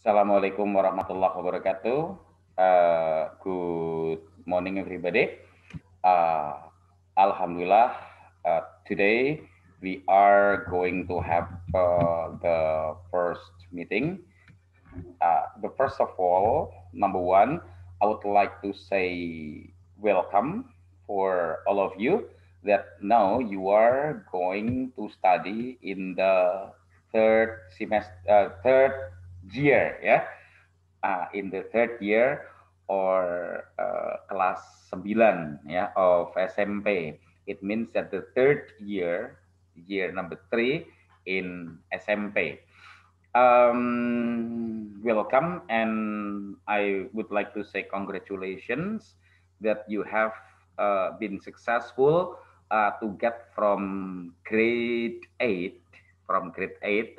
Assalamualaikum warahmatullahi wabarakatuh. Good morning, everybody. Alhamdulillah, today we are going to have the first meeting. The first of all, number one, I would like to say welcome for all of you that now you are going to study in the third year, yeah, in the third year or kelas 9 ya of SMP. It means that the third year, year number 3 in SMP. Welcome, and I would like to say congratulations that you have been successful to get from grade 8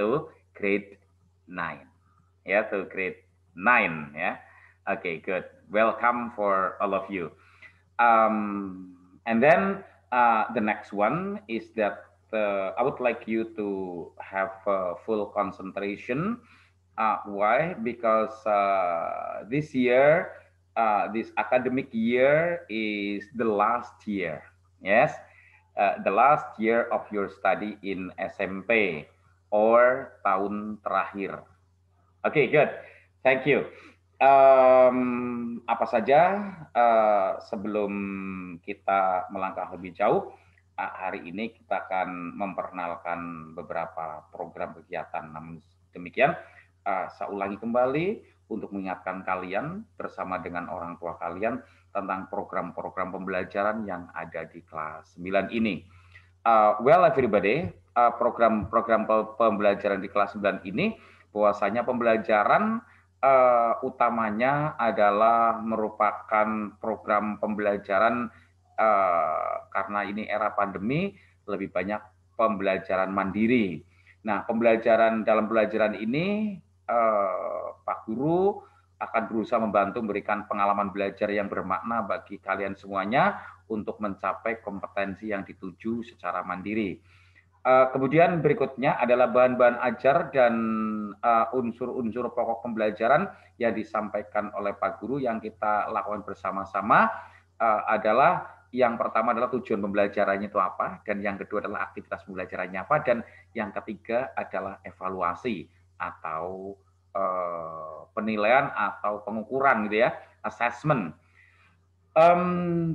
to grade 9. Ya, to grade 9 ya. Okay, good. Welcome for all of you. And then the next one is that I would like you to have full concentration. Why? Because this year, this academic year is the last year. Yes, the last year of your study in SMP or tahun terakhir. Okay, good. Thank you. Apa saja sebelum kita melangkah lebih jauh, hari ini kita akan memperkenalkan beberapa program kegiatan. Namun demikian, saya ulangi kembali untuk mengingatkan kalian bersama dengan orang tua kalian tentang program-program pembelajaran yang ada di kelas 9 ini. Well, everybody, program-program pembelajaran di kelas 9 ini bahwasanya pembelajaran utamanya adalah merupakan program pembelajaran karena ini era pandemi, lebih banyak pembelajaran mandiri. Nah, dalam pembelajaran ini Pak Guru akan berusaha membantu memberikan pengalaman belajar yang bermakna bagi kalian semuanya untuk mencapai kompetensi yang dituju secara mandiri. Kemudian berikutnya adalah bahan-bahan ajar dan unsur-unsur pokok pembelajaran yang disampaikan oleh Pak Guru yang kita lakukan bersama-sama adalah yang pertama adalah tujuan pembelajarannya itu apa, dan yang kedua adalah aktivitas pembelajarannya apa, dan yang ketiga adalah evaluasi atau penilaian atau pengukuran gitu ya, assessment.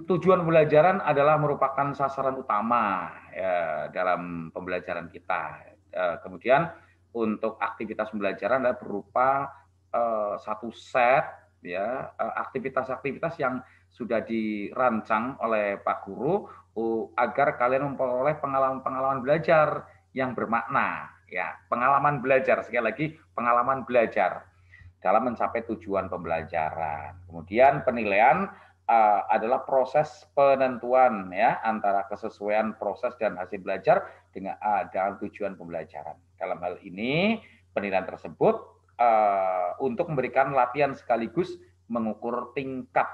Tujuan pembelajaran adalah merupakan sasaran utama ya, dalam pembelajaran kita. Kemudian untuk aktivitas pembelajaran adalah berupa satu set ya aktivitas-aktivitas yang sudah dirancang oleh Pak Guru agar kalian memperoleh pengalaman-pengalaman belajar yang bermakna ya, pengalaman belajar, sekali lagi pengalaman belajar dalam mencapai tujuan pembelajaran. Kemudian penilaian adalah proses penentuan ya antara kesesuaian proses dan hasil belajar dengan tujuan pembelajaran. Dalam hal ini penilaian tersebut untuk memberikan latihan sekaligus mengukur tingkat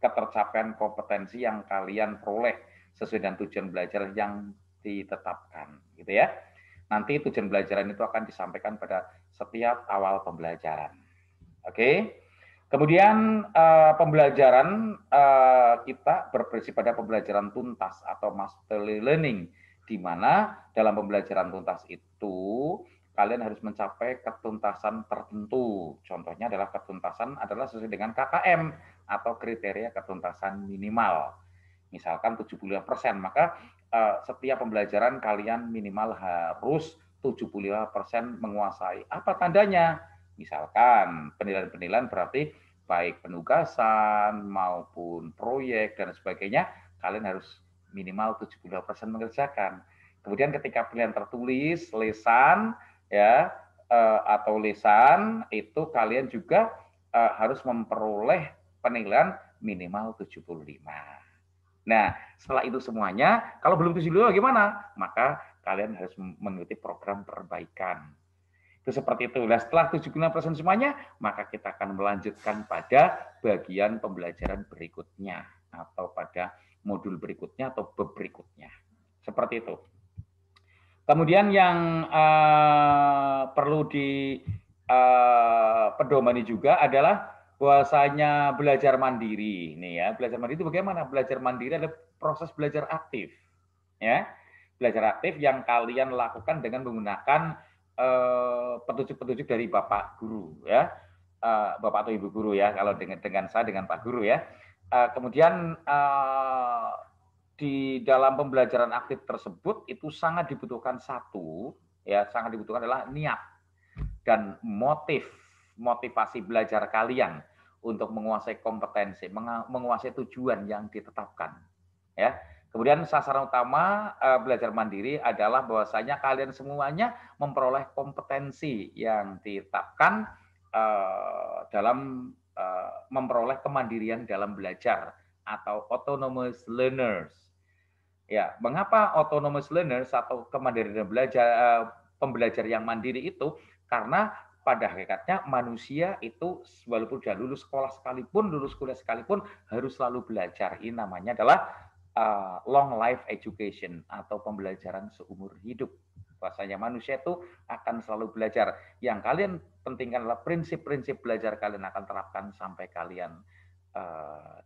ketercapaian kompetensi yang kalian peroleh sesuai dengan tujuan belajar yang ditetapkan, gitu ya. Nanti tujuan belajaran itu akan disampaikan pada setiap awal pembelajaran. Oke. Kemudian pembelajaran kita berprinsip pada pembelajaran tuntas atau mastery learning, di mana dalam pembelajaran tuntas itu kalian harus mencapai ketuntasan tertentu. Contohnya adalah ketuntasan adalah sesuai dengan KKM atau kriteria ketuntasan minimal. Misalkan 75%, maka setiap pembelajaran kalian minimal harus 75% menguasai. Apa tandanya? Misalkan penilaian-penilaian berarti baik penugasan maupun proyek dan sebagainya, kalian harus minimal 75% mengerjakan. Kemudian ketika pilihan tertulis, lesan ya atau lesan itu kalian juga harus memperoleh penilaian minimal 75. Nah, setelah itu semuanya, kalau belum 75 gimana? Maka kalian harus mengikuti program perbaikan. Itu seperti itu. Nah, setelah 75% semuanya, maka kita akan melanjutkan pada bagian pembelajaran berikutnya atau pada modul berikutnya atau bab berikutnya. Seperti itu. Kemudian yang perlu pedomani juga adalah bahwasanya belajar mandiri. Nih ya, belajar mandiri itu bagaimana? Belajar mandiri adalah proses belajar aktif. Ya, belajar aktif yang kalian lakukan dengan menggunakan petunjuk-petunjuk dari Bapak Guru ya. Bapak atau Ibu Guru ya, kalau dengan saya dengan Pak Guru ya. Kemudian di dalam pembelajaran aktif tersebut itu sangat dibutuhkan satu ya, sangat dibutuhkan adalah niat dan motivasi belajar kalian untuk menguasai kompetensi, menguasai tujuan yang ditetapkan ya. Kemudian sasaran utama belajar mandiri adalah bahwasanya kalian semuanya memperoleh kompetensi yang ditetapkan dalam memperoleh kemandirian dalam belajar atau autonomous learners. Ya, mengapa autonomous learners atau kemandirian belajar pembelajar yang mandiri itu? Karena pada hakikatnya manusia itu walaupun sudah lulus sekolah sekalipun, lulus kuliah sekalipun harus selalu belajar. Ini namanya adalah long life education atau pembelajaran seumur hidup. Bahasanya manusia itu akan selalu belajar. Yang kalian pentingkan adalah prinsip-prinsip belajar kalian akan terapkan sampai kalian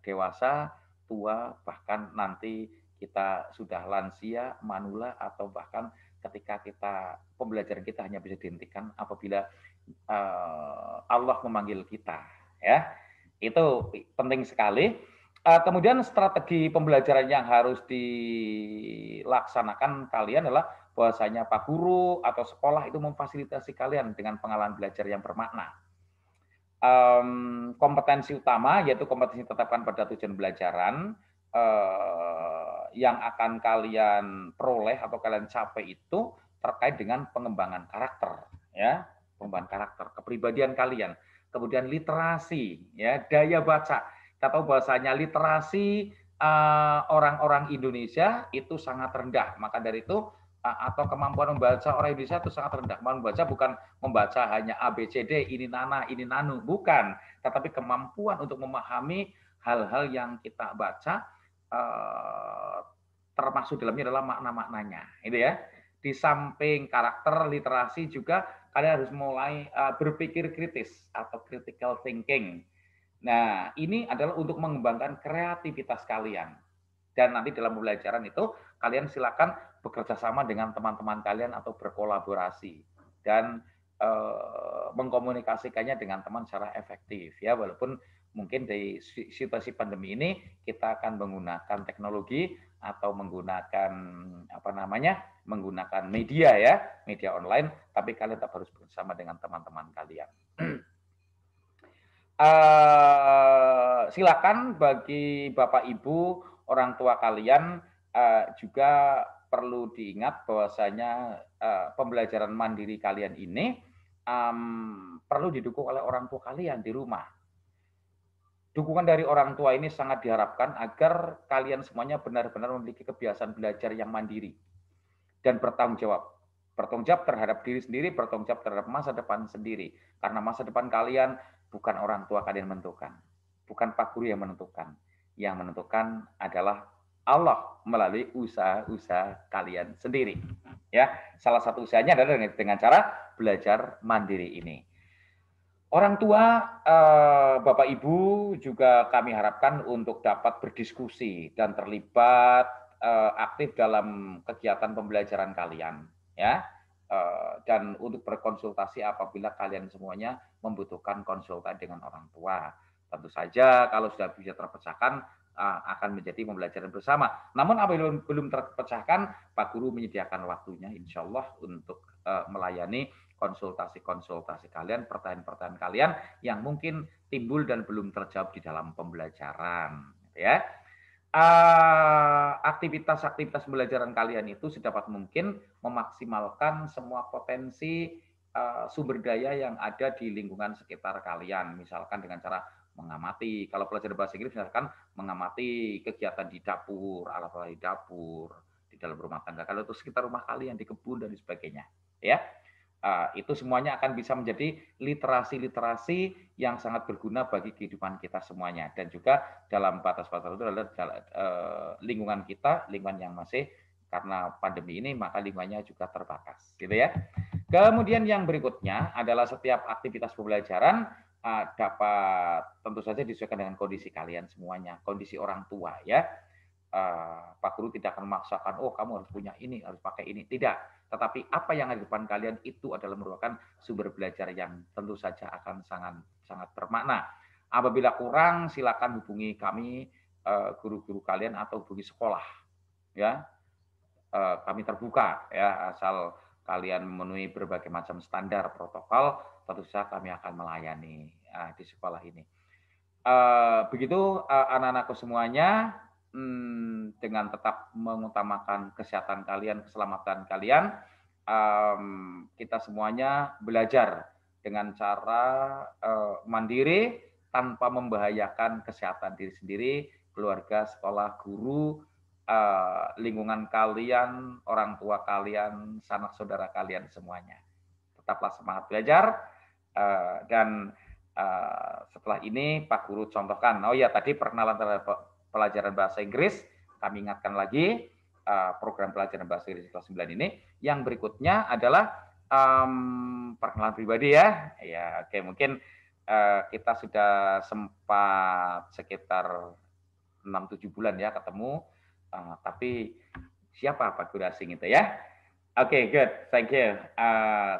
dewasa, tua, bahkan nanti kita sudah lansia, manula, atau bahkan ketika kita pembelajaran kita hanya bisa dihentikan apabila Allah memanggil kita. Ya, itu penting sekali. Kemudian strategi pembelajaran yang harus dilaksanakan kalian adalah bahwasanya Pak Guru atau sekolah itu memfasilitasi kalian dengan pengalaman belajar yang bermakna. Kompetensi utama yaitu kompetensi ditetapkan pada tujuan belajaran yang akan kalian peroleh atau kalian capai itu terkait dengan pengembangan karakter, ya, pengembangan karakter, kepribadian kalian, kemudian literasi, ya, daya baca. Kita tahu bahwasanya literasi orang-orang Indonesia itu sangat rendah, maka dari itu atau kemampuan membaca orang Indonesia itu sangat rendah. Kemampuan membaca bukan membaca hanya A, B, C, D, ini nana, ini nanu, bukan. Tetapi kemampuan untuk memahami hal-hal yang kita baca termasuk dalamnya adalah makna-maknanya, itu ya. Di samping karakter literasi juga kalian harus mulai berpikir kritis atau critical thinking. Nah, ini adalah untuk mengembangkan kreativitas kalian. Dan nanti dalam pembelajaran itu kalian silakan bekerja sama dengan teman-teman kalian atau berkolaborasi dan mengkomunikasikannya dengan teman secara efektif ya, walaupun mungkin di situasi pandemi ini kita akan menggunakan teknologi atau menggunakan menggunakan media ya, media online, tapi kalian tetap harus bersama dengan teman-teman kalian. Silakan bagi Bapak Ibu orang tua kalian juga perlu diingat bahwasanya pembelajaran mandiri kalian ini perlu didukung oleh orang tua kalian di rumah. Dukungan dari orang tua ini sangat diharapkan agar kalian semuanya benar-benar memiliki kebiasaan belajar yang mandiri dan bertanggung jawab. Bertanggung jawab terhadap diri sendiri, bertanggung jawab terhadap masa depan sendiri. Karena masa depan kalian bukan orang tua kalian menentukan, bukan Pak Guru yang menentukan. Yang menentukan adalah Allah melalui usaha-usaha kalian sendiri. Ya, salah satu usahanya adalah dengan cara belajar mandiri ini. Orang tua, Bapak Ibu juga kami harapkan untuk dapat berdiskusi dan terlibat aktif dalam kegiatan pembelajaran kalian, ya. Dan untuk berkonsultasi apabila kalian semuanya membutuhkan konsultasi dengan orang tua. Tentu saja kalau sudah bisa terpecahkan akan menjadi pembelajaran bersama. Namun apabila belum terpecahkan, Pak Guru menyediakan waktunya insya Allah untuk melayani konsultasi-konsultasi kalian, pertanyaan-pertanyaan kalian yang mungkin timbul dan belum terjawab di dalam pembelajaran, ya. Aktivitas-aktivitas pembelajaran kalian itu sedapat mungkin memaksimalkan semua potensi sumber daya yang ada di lingkungan sekitar kalian, misalkan dengan cara mengamati, kalau pelajar bahasa Inggris misalkan mengamati kegiatan di dapur, alat-alat di dapur, di dalam rumah tangga, kalau itu sekitar rumah kalian, di kebun dan sebagainya, ya. Itu semuanya akan bisa menjadi literasi-literasi yang sangat berguna bagi kehidupan kita semuanya. Dan juga dalam batas-batas itu adalah lingkungan kita, lingkungan yang masih karena pandemi ini, maka lingkungannya juga terbatas. Gitu ya. Kemudian yang berikutnya adalah setiap aktivitas pembelajaran dapat tentu saja disesuaikan dengan kondisi kalian semuanya, kondisi orang tua ya. Pak Guru tidak akan memaksakan, oh kamu harus punya ini, harus pakai ini. Tidak. Tetapi apa yang ada di depan kalian itu adalah merupakan sumber belajar yang tentu saja akan sangat sangat bermakna. Apabila kurang, silakan hubungi kami, guru-guru kalian atau hubungi sekolah. Ya, kami terbuka ya, asal kalian memenuhi berbagai macam standar protokol, tentu saja kami akan melayani di sekolah ini. Begitu anak-anakku semuanya, dengan tetap mengutamakan kesehatan kalian, keselamatan kalian, kita semuanya belajar dengan cara mandiri tanpa membahayakan kesehatan diri sendiri, keluarga, sekolah, guru, lingkungan kalian, orang tua kalian, sanak saudara kalian semuanya. Tetaplah semangat belajar dan setelah ini Pak Guru contohkan. Oh ya, tadi perkenalan terhadap pelajaran bahasa Inggris, kami ingatkan lagi program pelajaran bahasa Inggris kelas 9 ini. Yang berikutnya adalah perkenalan pribadi ya. Ya, oke, mungkin kita sudah sempat sekitar 6-7 bulan ya ketemu, tapi siapa Pak Guru asing itu ya? Oke, good, thank you.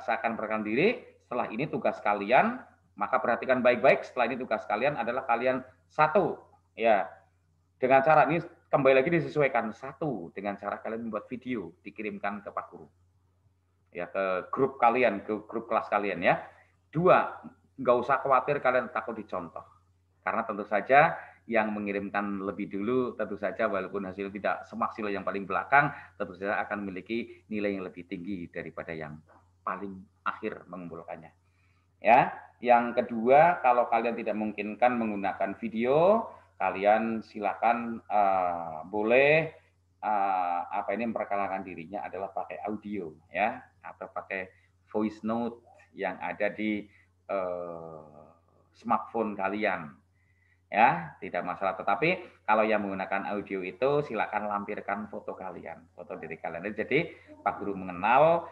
Saya akan perkenalkan diri. Setelah ini tugas kalian, maka perhatikan baik-baik. Setelah ini tugas kalian adalah kalian satu, ya. Dengan cara ini kembali lagi disesuaikan. Satu, dengan cara kalian membuat video dikirimkan ke Pak Guru, ya, ke grup kalian, ke grup kelas kalian ya. Dua, nggak usah khawatir kalian takut dicontoh, karena tentu saja yang mengirimkan lebih dulu tentu saja walaupun hasil tidak semaksimal yang paling belakang, tentu saja akan memiliki nilai yang lebih tinggi daripada yang paling akhir mengumpulkannya. Ya, yang kedua, kalau kalian tidak memungkinkan menggunakan video, kalian silakan boleh memperkenalkan dirinya adalah pakai audio ya, atau pakai voice note yang ada di smartphone kalian. Ya, tidak masalah. Tetapi kalau yang menggunakan audio itu silakan lampirkan foto kalian, foto diri kalian. Jadi Pak Guru mengenal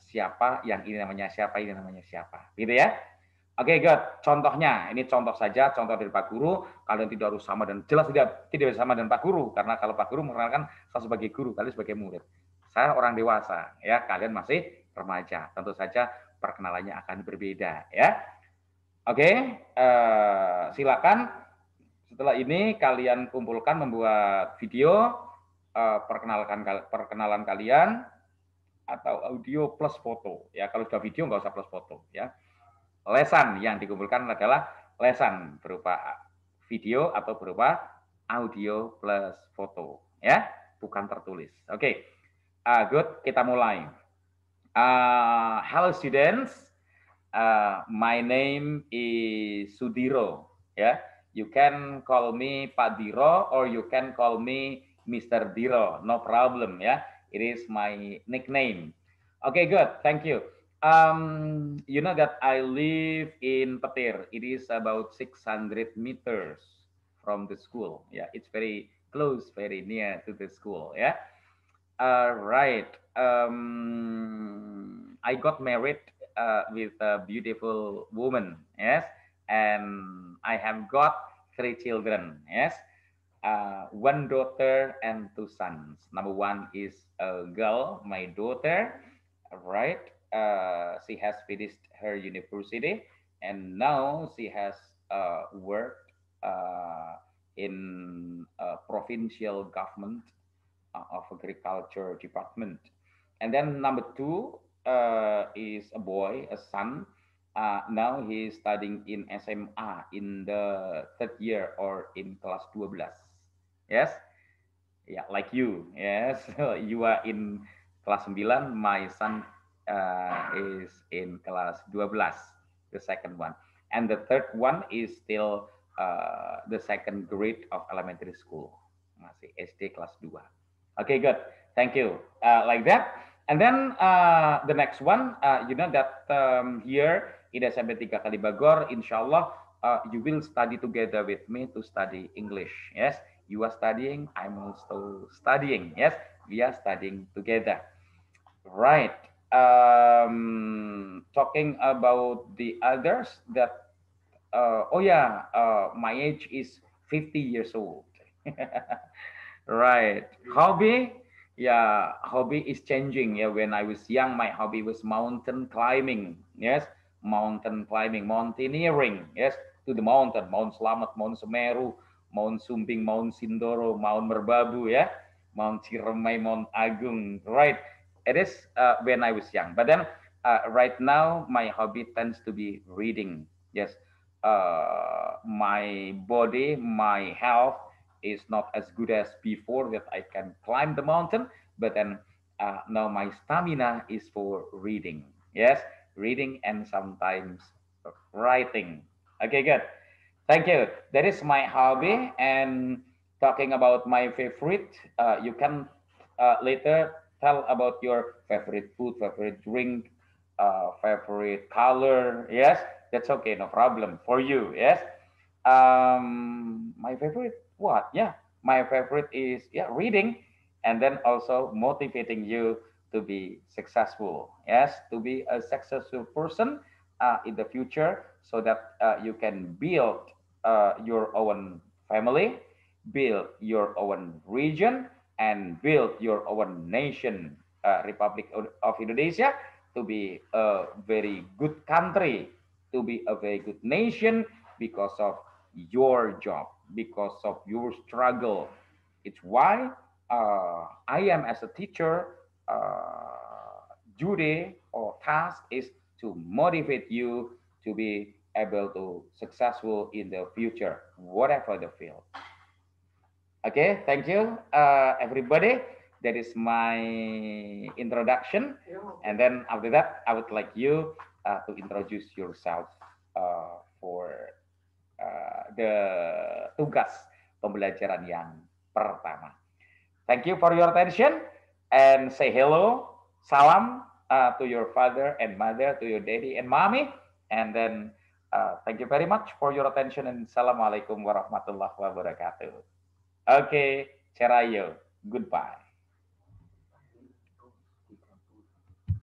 siapa, yang ini namanya siapa, ini namanya siapa, gitu ya. Oke, good. Contohnya, ini contoh saja, contoh dari Pak Guru. Kalian tidak harus sama dan jelas tidak sama dengan Pak Guru, karena kalau Pak Guru mengenalkan saya sebagai guru, kalian sebagai murid. Saya orang dewasa, ya, kalian masih remaja. Tentu saja perkenalannya akan berbeda, ya. Oke, silakan setelah ini kalian kumpulkan membuat video perkenalan kalian atau audio plus foto. Ya, kalau sudah video nggak usah plus foto. Ya, lesan yang dikumpulkan adalah lesan berupa video atau berupa audio plus foto. Ya, bukan tertulis. Oke, good. Kita mulai. Hello students. My name is Sudiro. Yeah, you can call me Pak Diro or you can call me Mr. Diro. No problem. Yeah, it is my nickname. Okay, good. Thank you. You know that I live in Petir. It is about 600 meters from the school. Yeah, it's very close, very near to the school. Yeah. Right. I got married with a beautiful woman, yes, and I have got 3 children, yes, one daughter and 2 sons. Number one is a girl, my daughter, right? She has finished her university, and now she has worked in a provincial government of agriculture department. And then number two is a boy, a son. Now he is studying in SMA in the 3rd year or in kelas 12. Yes, yeah, like you. Yes, you are in kelas 9. My son is in kelas 12, the second one. And the third one is still the 2nd grade of elementary school. Masih SD kelas 2. Okay, good. Thank you. Like that. And then the next one, you know that here in SMP 3 Kalibagor, inshallah, you will study together with me to study English. Yes, you are studying, I'm also studying. Yes, we are studying together. Right. talking about the others that oh yeah, my age is 50 years old. Right. Hobby? Yeah, hobby is changing. Yeah, when I was young, my hobby was mountain climbing. Yes, mountain climbing, mountaineering. Yes, to the mountain, Mount Slamet, Mount Semeru, Mount Sumbing, Mount Sindoro, Mount Merbabu. Yeah, Mount Ciremai, Mount Agung. Right. It is when I was young. But then right now, my hobby tends to be reading. Yes, my body, my health is not as good as before that I can climb the mountain, but then now my stamina is for reading. Yes, reading and sometimes writing. Okay, good. Thank you. That is my hobby. And talking about my favorite, you can later tell about your favorite food, favorite drink, favorite color. Yes, that's okay, no problem for you. Yes. My favorite what? Yeah, my favorite is yeah reading, and then also motivating you to be successful. Yes, to be a successful person in the future, so that you can build your own family, build your own region, and build your own nation, Republic of Indonesia, to be a very good country, to be a very good nation because of your job, because of your struggle. It's why I am as a teacher, duty or task is to motivate you to be able to successful in the future, whatever the field. Okay, thank you, everybody. That is my introduction. And then after that, I would like you to introduce yourself for the tugas pembelajaran yang pertama. Thank you for your attention and say hello, salam to your father and mother, to your daddy and mommy. And then thank you very much for your attention and assalamualaikum warahmatullahi wabarakatuh. Okay, Cerayo, goodbye.